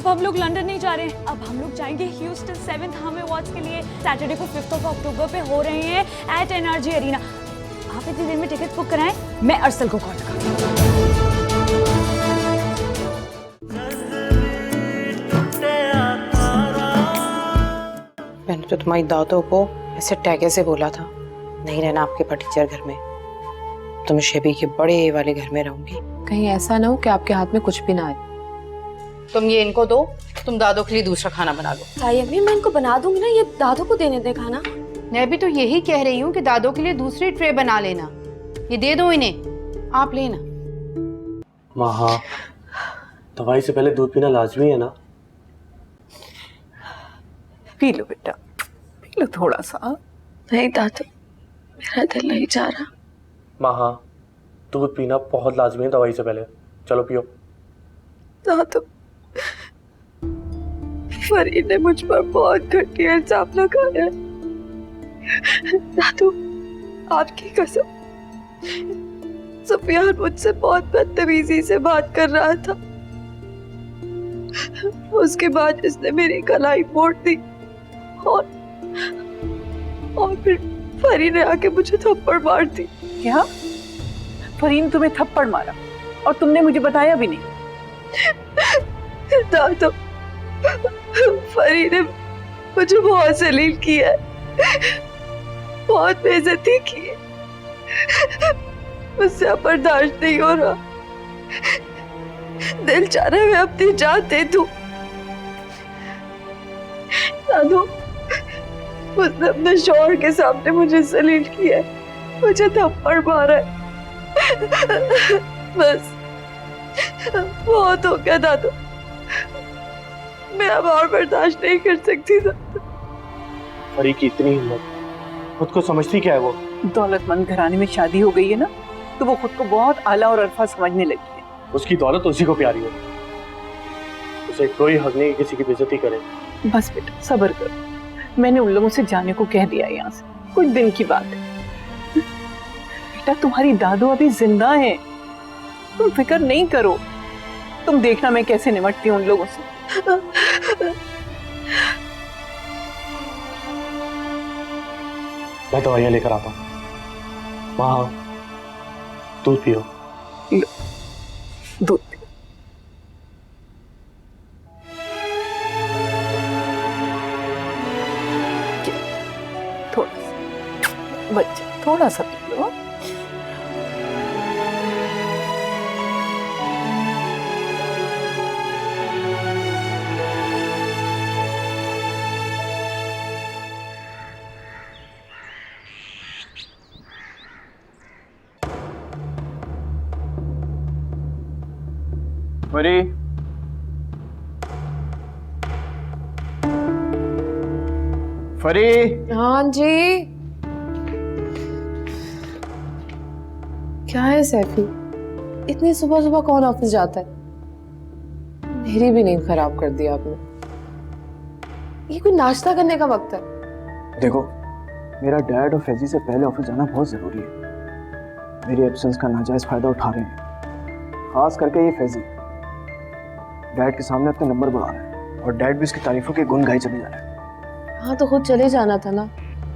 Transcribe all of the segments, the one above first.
अब हम लोग लंदन नहीं जा रहे हैं, अब हम लोग जाएंगे ह्यूस्टन 7th हार्म अवार्ड्स के लिए। सैटरडे को 5 अक्टूबर पे हो रहे हैं एट एनआरजी अरीना। आप इतनी देर में टिकट बुक कराएं, मैं अरसल को कॉल लगाऊंगी। मैंने तो तुम्हारी दादों को ऐसे टैगे से बोला था नहीं रहना आपके फटीचर घर में, तुम शेबी के बड़े वाले घर में रहूंगी। कहीं ऐसा ना हो कि आपके हाथ में कुछ भी ना आए। तुम ये इनको दो, तुम दादों के लिए दूसरा खाना बना लो। ताई अम्मी मैं इनको बना दूंगी ना, ये दादों को देने दे खाना। मैं भी तो यही कह रही हूँ कि दादों के लिए दूसरी ट्रे बना लेना, ये दे दो इन्हें, आप लेना। माँ हाँ, दवाई से पहले दूध पीना लाजमी है ना? पी लो बेटा, पी लो थोड़ा सा। नहीं दादू, मेरा दिल नहीं चाह रहा। माँ हाँ, दूध पीना बहुत लाजमी है दवाई से पहले, चलो पियो। दादू, फरीद ने मुझ पर बहुत घटिया इल्जाम लगाया है। दादू, आपकी कसम, सुफियान मुझसे बहुत बदतमीजी से बात कर रहा था। उसके बाद इसने मेरी कलाई मोड़ दी और फिर फरी ने आके मुझे थप्पड़ मार दी। क्या? फरीन तुम्हें थप्पड़ मारा और तुमने मुझे बताया भी नहीं? दादू, फरी ने मुझे बहुत जलील किया है, बहुत बेइज्जती की है। मुझसे अब बर्दाश्त नहीं हो रहा, दिल चाह रहा है मैं अपनी जान दे दूं। दादू, उसने अपने शौहर के सामने मुझे जलील किया है, मुझे थप्पड़ मारा है। बस बहुत हो गया दादू, मैं अब और बर्दाश्त नहीं कर सकती। फरी की इतनी हिम्मत, खुद को समझती क्या है वो? दौलतमंद घराने में शादी हो गई है ना, तो वो खुद को बहुत आला और अरफा समझने लगी है। उसकी दौलत उसी को प्यारी हो, उसे कोई हक नहीं किसी की बेइज्जती करे। बस बेटा सब्र करो, मैंने उन लोगों से जाने को कह दिया यहाँ से, कुछ दिन की बात है। बेटा तुम्हारी दादू अभी जिंदा है, तुम फिक्र नहीं करो, तुम देखना मैं कैसे निपटती हूँ उन लोगों से। मैं दवाइयाँ लेकर आता हूँ। माँ दूध पियो। दूध थोड़ा सा, बच्चा थोड़ा सा पी लो। फरी, फरी। हाँ जी। क्या है सैफी, इतनी सुबह सुबह कौन ऑफिस जाता है? मेरी भी नींद खराब कर दी आपने। ये कोई नाश्ता करने का वक्त है? देखो, मेरा डैड और फैजी से पहले ऑफिस जाना बहुत ज़रूरी है। मेरी एब्सेंस का नाजायज़ फ़ायदा उठा रहे हैं, खास करके ये फैजी। डैड के सामने अपने नंबर बढ़ा रहे हैं और डैड भी इसकी तारीफों के गुण गाए चले जा रहे हैं। हाँ तो खुद चले जाना था ना,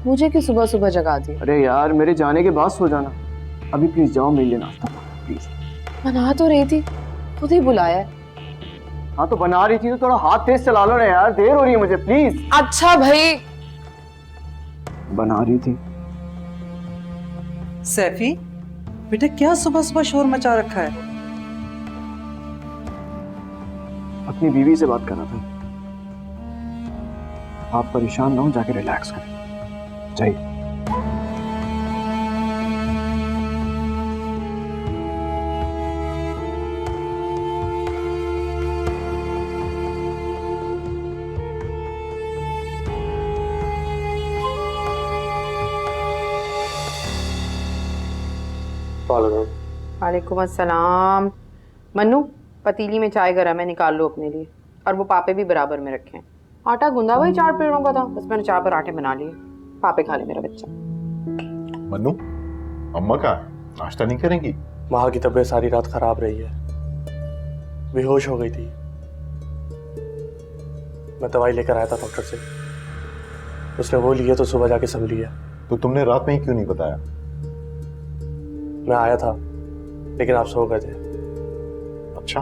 मुझे क्यों सुबह सुबह जगा दी? अरे यार, मेरे जाने के बाद सो जाना। अभी प्लीज़ जाओ, मेरे लिए नाश्ता प्लीज़। बना तो रही थी, खुद ही बुलाया है। हाँ तो बना रही थी तो थोड़ा हाथ तेज चला लो ना यार, देर हो रही है मुझे प्लीज। अच्छा भाई। बना रही थी। सैफी बेटा, क्या सुबह सुबह शोर मचा रखा है? अपनी बीवी से बात कर रहा था। आप परेशान ना हो, जाके रिलैक्स करें। जाइए। वालेकुम अस्सलाम। मन्नू, पतीली में चाय गरम है, निकाल लो अपने लिए, और वो पापे भी बराबर में रखे हैं। आटा गूंदा भाई 4 पेड़ों का था, बस मैंने 4 पराठे बना लिए। पापे खा ले मेरा बच्चा। मन्नू, अम्मा कहाँ है? नाश्ता नहीं करेंगी? माँ की तबीयत सारी रात खराब रही है, बेहोश हो गई थी। मैं दवाई लेकर आया था डॉक्टर से, उसने वो लिए तो सुबह जाके सब लिया। तो तुमने रात में ही क्यों नहीं बताया? मैं आया था लेकिन आप सो गए थे। अच्छा,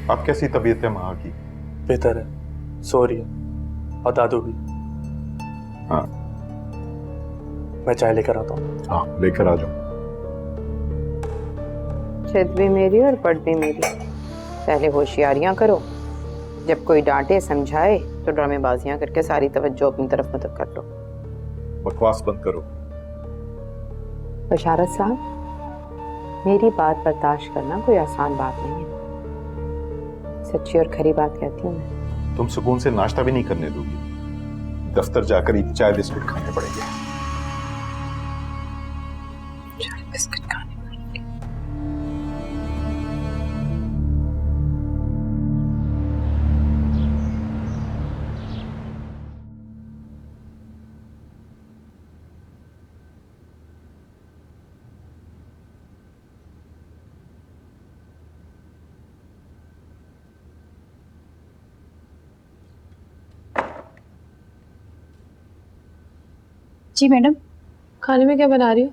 अब कैसी तबीयत है माँ की? बेहतर है, सो रही है, और दादू भी। हाँ मैं चाय लेकर आता हूँ। हाँ, लेकर आ जाओ। छत भी मेरी और पट भी मेरी। पहले होशियारियां करो, जब कोई डांटे समझाए तो ड्रामेबाजियां करके सारी तवज्जो अपनी तरफ मत कर लो। बकवास बंद करो। बशारत साहब, मेरी बात बर्दाश्त करना कोई आसान बात नहीं है। सच्ची और खरी बात कहती हूँ मैं। तुम सुकून से नाश्ता भी नहीं करने दोगी, दफ्तर जाकर ही चाय बिस्कुट खाने पड़ेंगे। चाय बिस्कुट खाने पड़ेंगे। जी मैडम। खाने में क्या बना रही हो?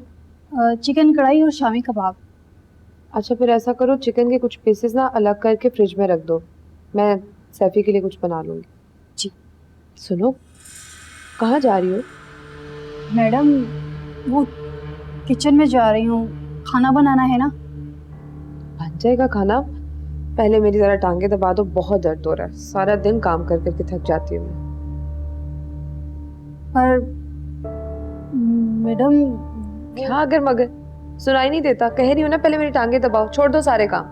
चिकन कढ़ाई और शामी कबाब। अच्छा, फिर ऐसा करो, चिकन के कुछ पीसेस ना अलग करके फ्रिज में रख दो, मैं सैफी के लिए कुछ बना लूंगी। जी। सुनो, कहाँ जा रही हो? मैडम वो किचन में जा रही हूँ, खाना बनाना है ना। बन जाएगा खाना, पहले मेरी जरा टांगे दबा दो, बहुत दर्द हो रहा है, सारा दिन काम कर करके थक जाती हूँ मैं। पर मैडम क्या अगर मगर सुनाई नहीं देता? कह रही हूँ ना, पहले मेरी टांगे दबाओ, छोड़ दो सारे काम।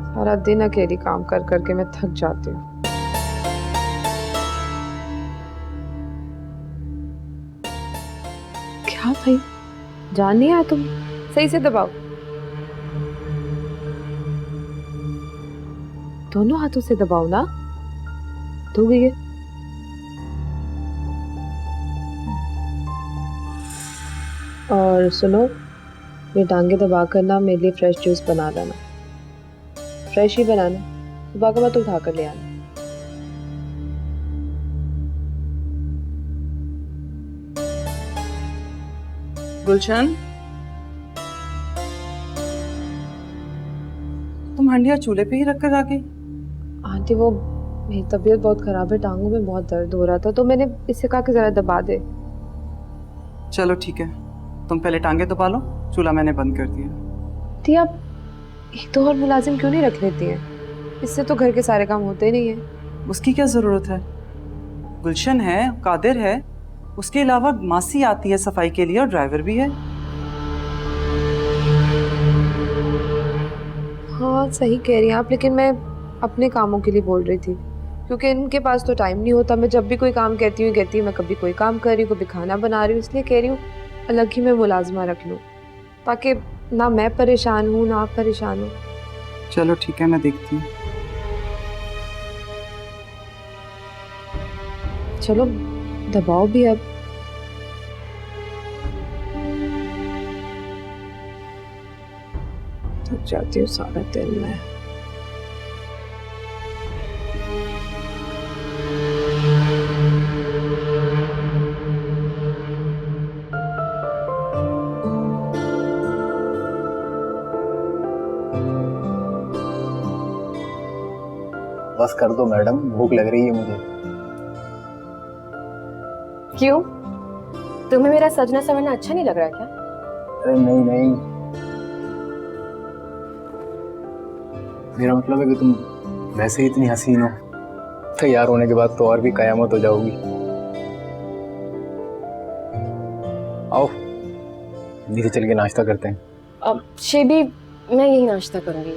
सारा दिन अकेली काम कर करके मैं थक जाती हूँ। क्या भाई, जान नहीं आया तुम? सही से दबाओ, दोनों हाथों से दबाओ ना। धो गई है। और सुनो, ये टांगे दबा कर ना मेरे लिए फ्रेश जूस बना लेना, फ्रेश ही बनाना, सुबह का मत उठा कर ले आना। गुलशन, तुम हंडिया चूल्हे पे ही रख कर आ गई? आंटी, वो मेरी तबीयत बहुत खराब है, टांगों में बहुत दर्द हो रहा था, तो मैंने इससे कहा कि जरा दबा दे। चलो ठीक है, तुम पहले टांगे दबा लो, चूल्हा मैंने बंद कर दिया। ती आप एक दो और मुलाजिम क्यों नहीं रख लेती हैं? इससे तो घर के सारे काम होते ही नहीं है। उसकी क्या जरूरत है? गुलशन है, कादिर है, उसके अलावा मासी आती है सफाई के लिए, और ड्राइवर भी है। हाँ सही कह रही हैं आप, लेकिन मैं अपने कामों के लिए बोल रही थी, क्योंकि इनके पास तो टाइम नहीं होता। मैं जब भी कोई काम कहती हूँ मैं कभी कोई काम कर रही हूँ, कभी खाना बना रही हूँ, इसलिए कह रही हूँ अलग ही मैं मुलाजमा रख लूँ, ताकि ना मैं परेशान हूँ ना आप परेशान हो। चलो ठीक है, मैं देखती हूँ। चलो दबाओ भी अब। थक जाती हूँ सारा दिन मैं। बस कर दो मैडम, भूख लग रही है मुझे। क्यों, तुम्हें मेरा सजना संवरना अच्छा नहीं लग रहा क्या? अरे नहीं नहीं, मेरा मतलब है कि तुम वैसे ही इतनी हसीन हो, तैयार होने के बाद तो और भी कयामत हो जाओगी। आओ नीचे चल के नाश्ता करते हैं। अब शेबी, मैं यही नाश्ता करूंगी,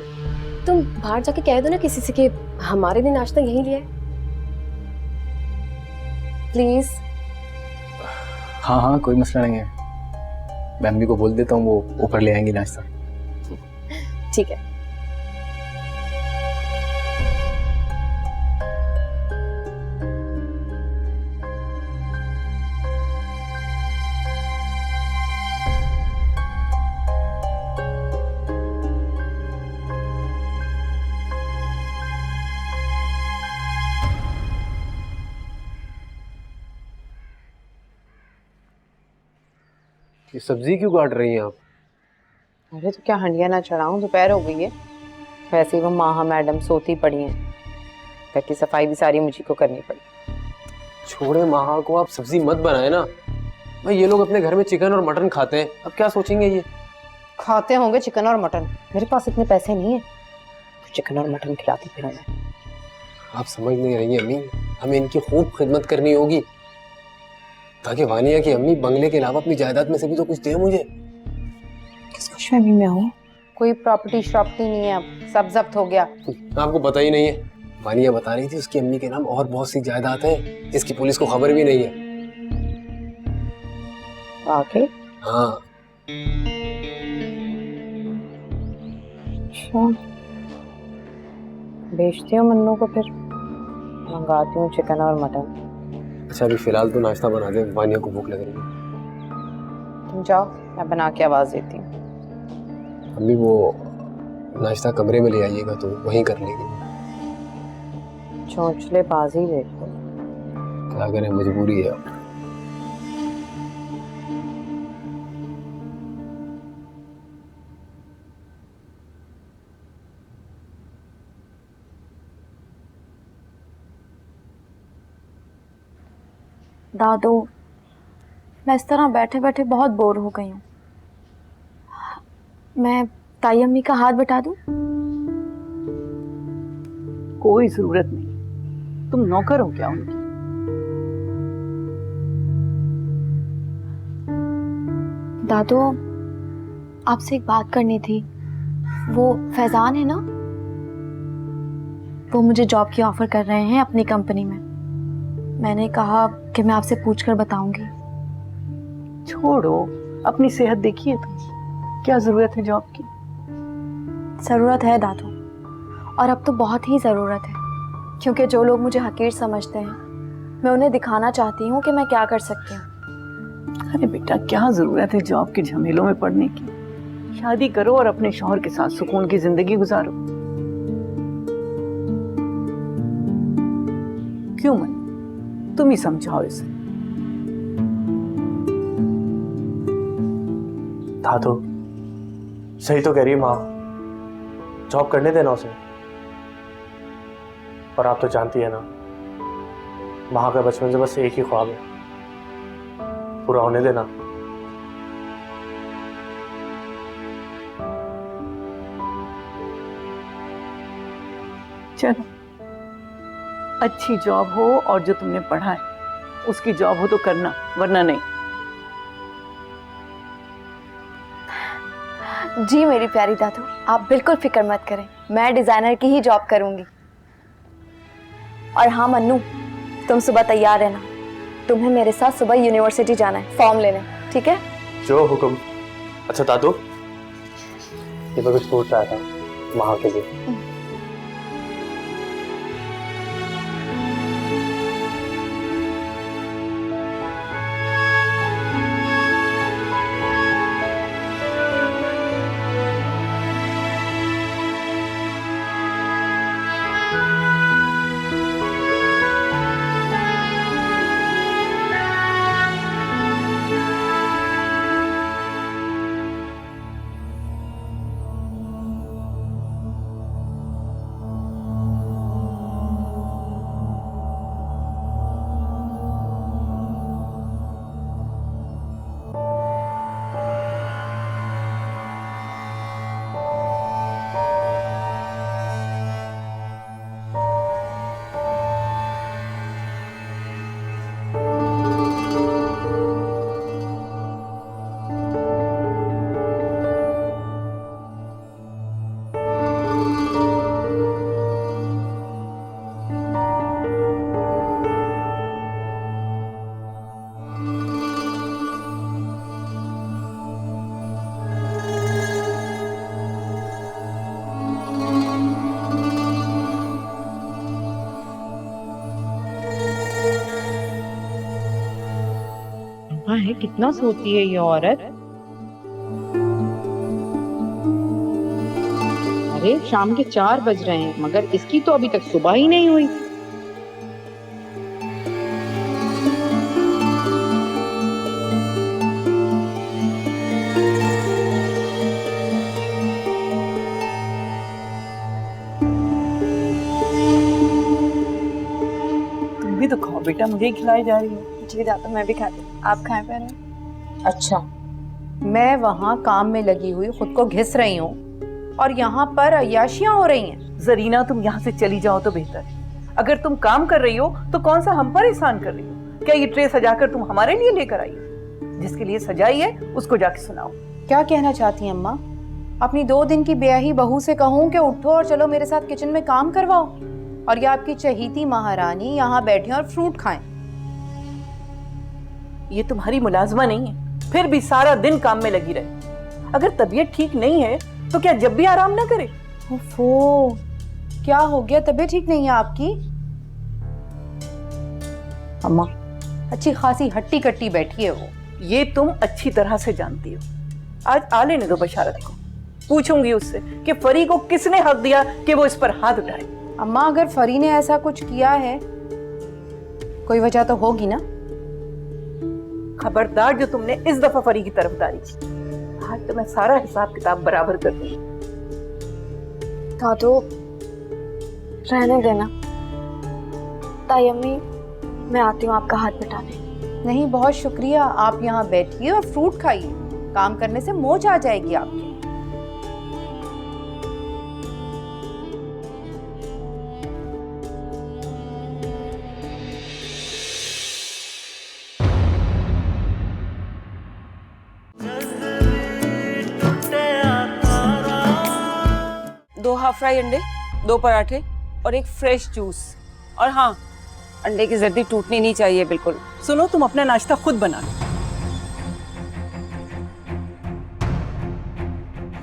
तुम बाहर जाके कह दो ना किसी से कि हमारे लिए नाश्ता यहीं लिया है, प्लीज। हाँ हाँ, कोई मसला नहीं है, मैं अम्मी को बोल देता हूँ, वो ऊपर ले आएंगी नाश्ता। ठीक है। ये सब्जी क्यों काट रही हैं आप? अरे तो क्या हंडिया ना चढ़ाऊं, दोपहर हो गई है। वैसे ही वो माहा मैडम सोती पड़ी हैं, घर की सफाई भी सारी मुझी को करनी पड़ी। छोड़े महा को, आप सब्जी मत बनाए ना भाई। ये लोग अपने घर में चिकन और मटन खाते हैं, अब क्या सोचेंगे ये? खाते होंगे चिकन और मटन, मेरे पास इतने पैसे नहीं है तो चिकन और मटन खिलाती फिरूं मैं। आप समझ नहीं रही हैं अम्मी, हमें इनकी खूब खिदमत करनी होगी ताकि वानिया की अम्मी बंगले के अलावा अपनी जायदाद में से भी तो कुछ दे मुझे। किस खुशफहमी में हूँ? कोई प्रॉपर्टी श्रॉपर्टी नहीं है, अब सब जब्त हो गया। आपको पता ही नहीं है, वानिया बता रही थी उसकी अम्मी के नाम और बहुत सी जायदाद है जिसकी पुलिस को खबर भी नहीं है। वाकई? हाँ। अच्छा, बेचती हूँ मन्नू को, फिर मंगाती हूँ चिकन और मटन। अच्छा अभी फिलहाल तो नाश्ता बना दे, वानिया को भूख लग रही है। तुम जाओ, मैं बना के आवाज देती हूँ। अम्मी वो नाश्ता कमरे में ले आइएगा तो वहीं कर लेंगे। चोंचले बाजी देखो। क्या करें, मजबूरी है अब। दादू, मैं इस तरह बैठे बैठे बहुत बोर हो गई हूँ। मैं ताई अम्मी का हाथ बटा दूँ? कोई जरूरत नहीं, तुम नौकर हो क्या उनकी? दादू, आपसे एक बात करनी थी। वो फैजान है ना, वो मुझे जॉब की ऑफर कर रहे हैं अपनी कंपनी में। मैंने कहा कि मैं आपसे पूछकर बताऊंगी। छोड़ो, अपनी सेहत देखिए तुम, क्या जरूरत है जॉब की? ज़रूरत है दादू, और अब तो बहुत ही ज़रूरत है, क्योंकि जो लोग मुझे हकीर समझते हैं, मैं उन्हें दिखाना चाहती हूँ कि मैं क्या कर सकती हूँ। अरे बेटा, क्या जरूरत है जॉब के झमेलों में पड़ने की? शादी करो और अपने शौहर के साथ सुकून की जिंदगी गुजारो। क्यों मन, तुम ही समझाओ इसे। धातु सही तो कह रही है माँ, जॉब करने देना उसे। और आप तो जानती है ना, माँ का बचपन से बस एक ही ख्वाब है, पूरा होने देना। चलो, अच्छी जॉब हो और जो तुमने पढ़ा है उसकी जॉब हो तो करना, वरना नहीं। जी मेरी प्यारी दादू, आप बिल्कुल फिक्र मत करें, मैं डिज़ाइनर की ही जॉब करूंगी। और हाँ मन्नू, तुम सुबह तैयार रहना, तुम्हें मेरे साथ सुबह यूनिवर्सिटी जाना है फॉर्म लेने, ठीक है? जो हुक्म। अच्छा दादू, ये मैं कुछ पूछ रहा था माँ के लिए। है, कितना सोती है ये औरत। अरे शाम के 4 बज रहे हैं, मगर इसकी तो अभी तक सुबह ही नहीं हुई। बेटा मुझे ही खिलाई जा रही हो। जी दादू मैं भी खाती हूँ, आप खाएं पहले। अच्छा, मैं वहाँ काम में लगी हुई खुद को घिस रही हूँ और यहाँ पर अय्याशियाँ हो रही हैं। जरीना तुम यहाँ से चली जाओ तो बेहतर है। अगर तुम काम कर रही हो तो कौन सा हम पर एहसान कर रही हो? क्या ये ट्रे सजाकर तुम हमारे लिए लेकर आई हो? जिसके लिए सजाई है उसको जाके सुनाओ। क्या कहना चाहती हैं अम्मा? अपनी 2 दिन की ब्याही बहू से कहूँ कि उठो और चलो मेरे साथ किचन में काम करवाओ, और ये आपकी चहीती महारानी यहाँ बैठे और फ्रूट खाएं। ये तुम्हारी मुलाजमा नहीं है, फिर भी सारा दिन काम में लगी रहे। अगर तबीयत ठीक नहीं है तो क्या जब भी आराम ना करे? ओफो, क्या हो गया? तबीयत ठीक नहीं है आपकी? अम्मा अच्छी खासी हट्टी कट्टी बैठी है वो। ये तुम अच्छी तरह से जानती हो। आज आ लेने दो बशारत को, पूछूंगी उससे कि फरी को किसने हक दिया कि वो इस पर हाथ उठाए। अम्मा अगर फरी ने ऐसा कुछ किया है, कोई वजह तो होगी ना? खबरदार जो तुमने इस दफा फरी की तरफदारी की, आज तो मैं सारा हिसाब किताब बराबर कर दूंगी। दादू रहने देना। ताई अम्मी मैं आती हूँ आपका हाथ बटाने। नहीं, बहुत शुक्रिया। आप यहाँ बैठिए और फ्रूट खाइए, काम करने से मोच आ जाएगी आपकी। दो हाफ फ्राई अंडे, 2 पराठे और एक फ्रेश जूस। और हाँ, अंडे की जर्दी टूटनी नहीं चाहिए बिल्कुल। सुनो, तुम अपना नाश्ता खुद बना लो।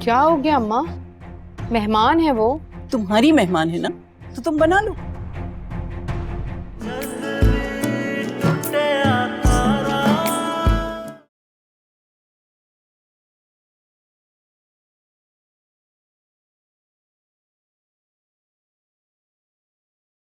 क्या हो गया अम्मा? मेहमान है वो। तुम्हारी मेहमान है ना, तो तुम बना लो।